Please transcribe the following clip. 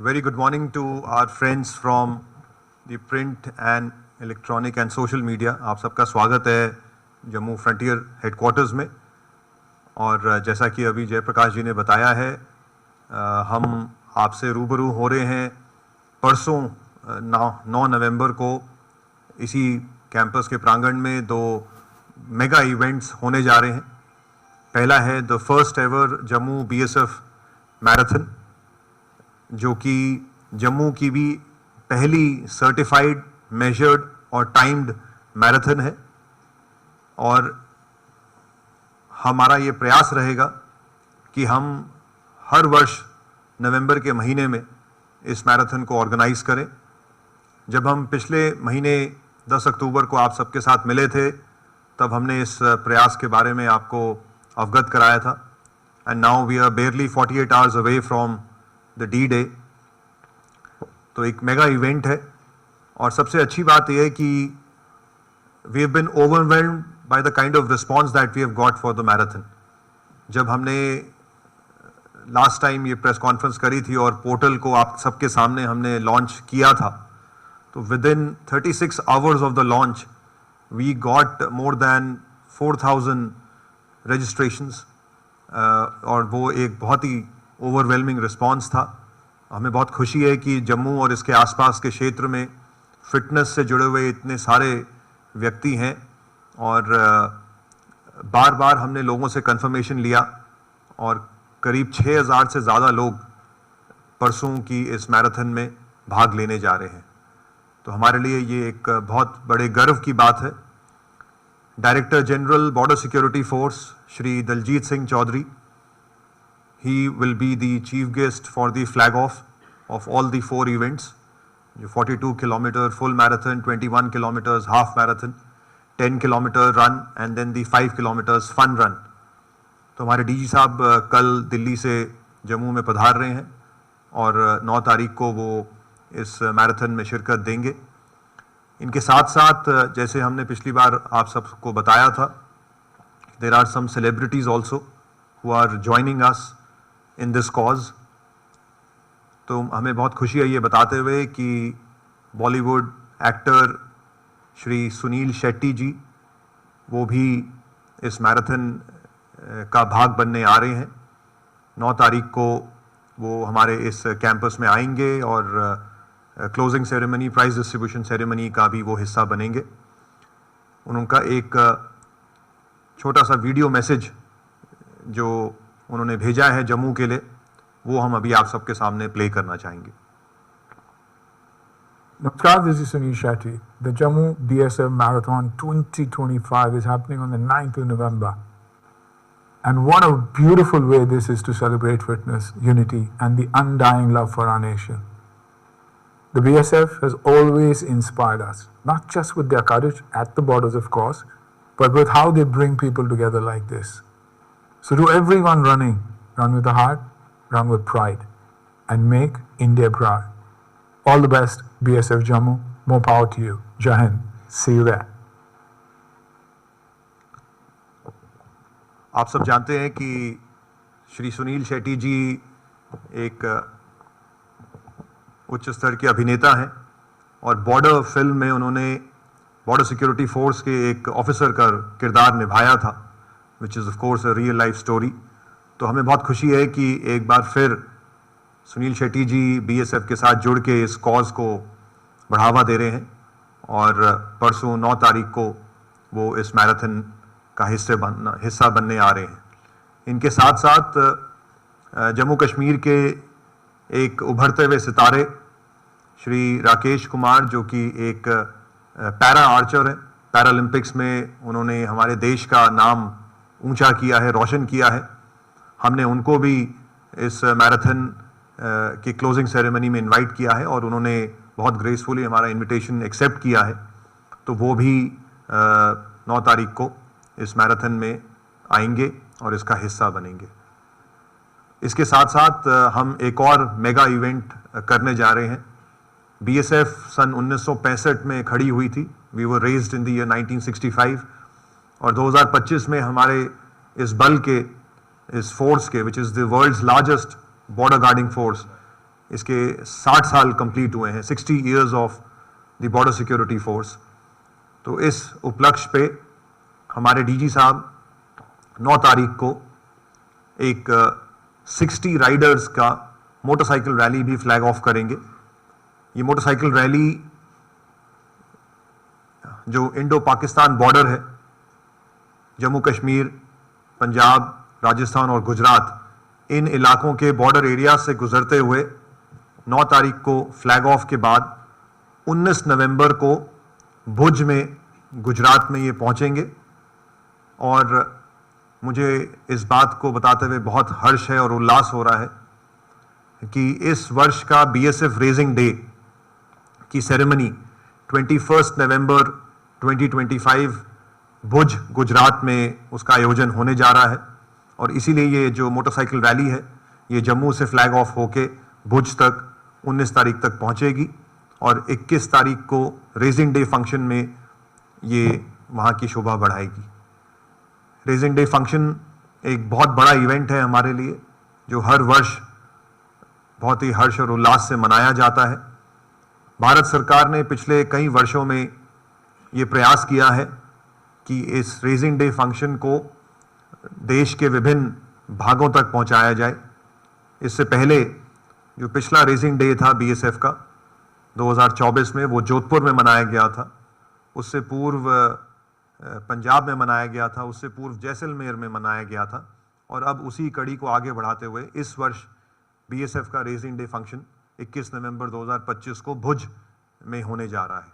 Very good morning to our friends from the print and electronic and social media. आप सबका स्वागत है Jammu frontier headquarters में। और जैसा कि अभी जयप्रकाश जी ने बताया है, हम आपसे रूबरू हो रहे हैं परसों 9 नवंबर को इसी कैंपस के प्रांगण में दो मेगा इवेंट्स होने जा रहे हैं। पहला है the first ever Jammu BSF marathon, जो कि जम्मू की भी पहली सर्टिफाइड, मेजर्ड और टाइम्ड मैराथन है। और हमारा ये प्रयास रहेगा कि हम हर वर्ष नवंबर के महीने में इस मैराथन को ऑर्गेनाइज करें। जब हम पिछले महीने 10 अक्टूबर को आप सबके साथ मिले थे, तब हमने इस प्रयास के बारे में आपको अवगत कराया था। And now we are barely 48 hours away from the D day. तो एक मेगा इवेंट है और सबसे अच्छी बात यह है कि we have been overwhelmed by the kind of response that we have got for the marathon. जब हमने लास्ट टाइम ये प्रेस कॉन्फ्रेंस करी थी और पोर्टल को आप सबके सामने हमने लॉन्च किया था, तो within 36 hours of the launch we got more than 4000 registrations. और वो एक बहुत ही ओवरवेलमिंग रिस्पॉन्स था। हमें बहुत खुशी है कि जम्मू और इसके आसपास के क्षेत्र में फिटनेस से जुड़े हुए इतने सारे व्यक्ति हैं। और बार बार हमने लोगों से कंफर्मेशन लिया और करीब 6000 से ज़्यादा लोग परसों की इस मैराथन में भाग लेने जा रहे हैं। तो हमारे लिए ये एक बहुत बड़े गर्व की बात है। Director general border security force Shri Daljeet Singh Chaudhary, he will be the chief guest for the flag off of all the 4 events, 42 kilometer full marathon, 21 kilometers half marathon, 10 kilometer run and then the 5 kilometers fun run। तो हमारे DG साहब कल दिल्ली से जम्मू में पधार रहे हैं और 9 तारीख को वो इस मैराथन में शिरकत देंगे। इनके साथ साथ जैसे हमने पिछली बार आप सबको बताया था, there are some celebrities also who are joining us in this cause। तो हमें बहुत खुशी है ये बताते हुए कि बॉलीवुड एक्टर श्री सुनील शेट्टी जी, वो भी इस मैराथन का भाग बनने आ रहे हैं। 9 तारीख को वो हमारे इस कैंपस में आएंगे और closing ceremony, prize distribution ceremony का भी वो हिस्सा बनेंगे। उनका एक छोटा सा वीडियो मैसेज जो उन्होंने भेजा है जम्मू के लिए, वो हम अभी आप सबके सामने प्ले करना चाहेंगे। Namaskar, this is Sunil Shetty. The Jammu BSF Marathon 2025 is happening on the 9th of November. And what a beautiful way this is to celebrate fitness, unity, and the undying love for our nation. The BSF has always inspired us, not just with their courage at the borders, of course, but with how they bring people together like this. So to everyone running, run with the heart, run with pride, and make India proud. All the best, BSF Jammu. More power to you. Jai Hind. See you there. आप सब जानते हैं कि श्री सुनील शेट्टी जी एक उच्च स्तर के अभिनेता हैं और बॉर्डर फिल्म में उन्होंने बॉर्डर सिक्योरिटी फोर्स के एक ऑफिसर का किरदार निभाया था, which is of course a real life story. तो हमें बहुत खुशी है कि एक बार फिर सुनील शेट्टी जी बीएसएफ के साथ जुड़ के इस कॉज को बढ़ावा दे रहे हैं और परसों 9 तारीख को वो इस मैराथन का हिस्सा बनने आ रहे हैं। इनके साथ साथ जम्मू कश्मीर के एक उभरते हुए सितारे श्री राकेश कुमार, जो कि एक पैरा आर्चर है, पैरालंपिक्स में उन्होंने हमारे देश का नाम ऊंचा किया है, रोशन किया है। हमने उनको भी इस मैराथन की क्लोजिंग सेरेमनी में इनवाइट किया है और उन्होंने बहुत ग्रेसफुली हमारा इनविटेशन एक्सेप्ट किया है। तो वो भी 9 तारीख को इस मैराथन में आएंगे और इसका हिस्सा बनेंगे। इसके साथ साथ हम एक और मेगा इवेंट करने जा रहे हैं। बीएसएफ सन 1965 में खड़ी हुई थी। We were raised in the year 1965 और 2025 में हमारे इस बल के, इस फोर्स के, which is the world's largest border guarding force, इसके 60 साल कंप्लीट हुए हैं, 60 years of the border security force. तो इस उपलक्ष्य पे हमारे डीजी साहब 9 तारीख को एक 60 राइडर्स का मोटरसाइकिल रैली भी फ्लैग ऑफ करेंगे। ये मोटरसाइकिल रैली जो इंडो पाकिस्तान बॉर्डर है, जम्मू कश्मीर, पंजाब, राजस्थान और गुजरात, इन इलाकों के बॉर्डर एरिया से गुजरते हुए 9 तारीख को फ्लैग ऑफ के बाद 19 नवंबर को भुज में गुजरात में ये पहुंचेंगे। और मुझे इस बात को बताते हुए बहुत हर्ष है और उल्लास हो रहा है कि इस वर्ष का बीएसएफ रेजिंग डे की सेरेमनी 21 नवंबर 2025 भुज गुजरात में उसका आयोजन होने जा रहा है। और इसीलिए ये जो मोटरसाइकिल रैली है ये जम्मू से फ्लैग ऑफ होके भुज तक 19 तारीख तक पहुंचेगी और 21 तारीख को रेजिंग डे फंक्शन में ये वहाँ की शोभा बढ़ाएगी। रेजिंग डे फंक्शन एक बहुत बड़ा इवेंट है हमारे लिए, जो हर वर्ष बहुत ही हर्ष और उल्लास से मनाया जाता है। भारत सरकार ने पिछले कई वर्षों में ये प्रयास किया है कि इस रेजिंग डे फंक्शन को देश के विभिन्न भागों तक पहुंचाया जाए। इससे पहले जो पिछला रेजिंग डे था बीएसएफ का 2024 में, वो जोधपुर में मनाया गया था। उससे पूर्व पंजाब में मनाया गया था, उससे पूर्व जैसलमेर में मनाया गया था। और अब उसी कड़ी को आगे बढ़ाते हुए इस वर्ष बीएसएफ का रेजिंग डे फंक्शन 21 नवंबर 2025 को भुज में होने जा रहा है।